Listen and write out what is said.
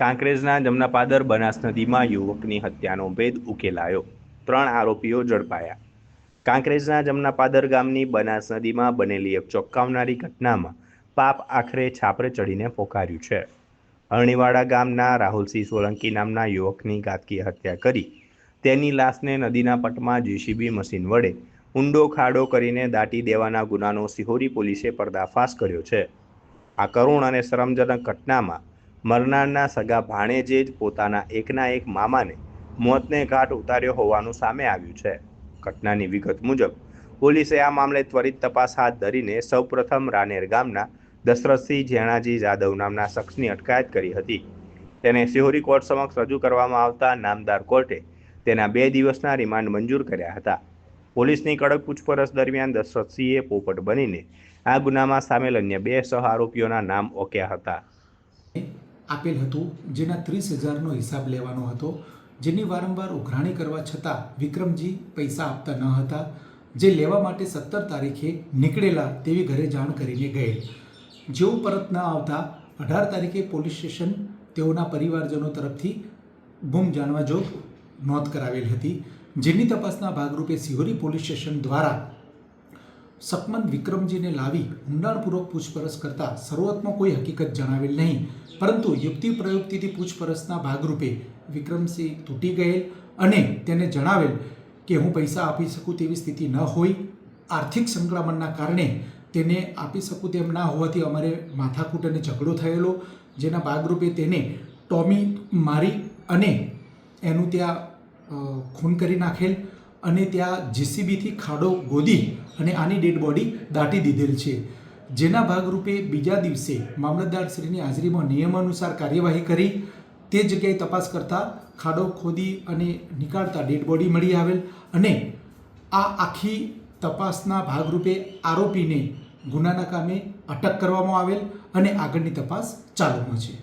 કાંકરેજના જમનાપાદર બનાસ નદીમાં યુવકની હત્યાનો ભેદ ઉકેલાયો, 3 આરોપીઓ ઝડપાયા। કાંકરેજના જમનાપાદર ગામની બનાસ નદીમાં બનેલી એક ચોંકાવનારી ઘટનામાં પાપ આખરે છાપરે ચડીને પોકાર્યું છે। અરણીવાડા ગામના રાહુલસિંહ સોલંકી નામના યુવકની ઘાતકી હત્યા કરી તેની લાશને નદીના પટમાં જેસીબી મશીન વડે ઊંડો ખાડો કરીને દાટી દેવાના ગુનાનો સિહોરી પોલીસે પર્દાફાશ કર્યો છે। આ કરુણ અને શરમજનક ઘટનામાં મરનારના સગા ભાણેજે જ પોતાના એકના એક મામાને મોતને ઘાટ ઉતાર્યો હોવાનું સામે આવ્યું છે। ઘટનાની વિગત મુજબ પોલીસે આ મામલે ત્વરિત તપાસ હાથ ધરીને સૌપ્રથમ રાનેર ગામના દશરથસિંહ જેણાજી જાદવ નામના શખ્સની અટકાયત કરી હતી। તેને સિહોરી કોર્ટ સમક્ષ રજૂ કરવામાં આવતા નામદાર કોર્ટે તેના 2 દિવસના રિમાન્ડ મંજૂર કર્યા હતા। પોલીસની કડક પૂછપરછ દરમિયાન દશરથસિંહે પોપટ બનીને આ ગુનામાં સામેલ અન્ય 2 સહ આરોપીઓના નામ ઓક્યા હતા। આપેલ હતું, જેના 30,000નો હિસાબ લેવાનો હતો, જેની વારંવાર ઉઘરાણી કરવા છતાં વિક્રમજી પૈસા આપતા ન હતા, જે લેવા માટે 17 તારીખે નીકળેલા તેવી ઘરે જાણ કરીને ગયેલ। જેઓ પરત ન આવતા 18 તારીખે પોલીસ સ્ટેશન તેઓના પરિવારજનો તરફથી ગુમ જાણવા જોગ નોંધ કરાવેલ હતી, જેની તપાસના ભાગરૂપે સિહોરી પોલીસ સ્ટેશન દ્વારા શકમંદ વિક્રમજીને લાવી ઊંડાણપૂર્વક પૂછપરછ કરતા શરૂઆતમાં કોઈ હકીકત જણાવેલ નહીં, પરંતુ યુક્તિ પ્રયુક્તિથી પૂછપરછના ભાગરૂપે વિક્રમસિંહ તૂટી ગયેલ અને તેને જણાવેલ કે હું પૈસા આપી શકું તેવી સ્થિતિ ન હોય, આર્થિક સંકળામણના કારણે તેને આપી શકું તેમ ના હોવાથી અમારે માથાકૂટ અને ઝઘડો થયેલો, જેના ભાગરૂપે તેને ટોમી મારી અને એનું ત્યાં ખૂન કરી નાખેલ અને ત્યાં જેસીબીથી ખાડો ગોદી અને આની ડેડ બોડી દાટી દીધેલ છે। જેના ભાગરૂપે બીજા દિવસે મામલતદારશ્રીની હાજરીમાં નિયમાનુસાર કાર્યવાહી કરી તે જગ્યાએ તપાસ કરતા ખાડો ખોદી અને નીકાળતા ડેડ બોડી મળી આવેલ અને આ આખી તપાસના ભાગરૂપે આરોપીને ગુનાના કામે અટક કરવામાં આવેલ અને આગળની તપાસ ચાલુમાં છે।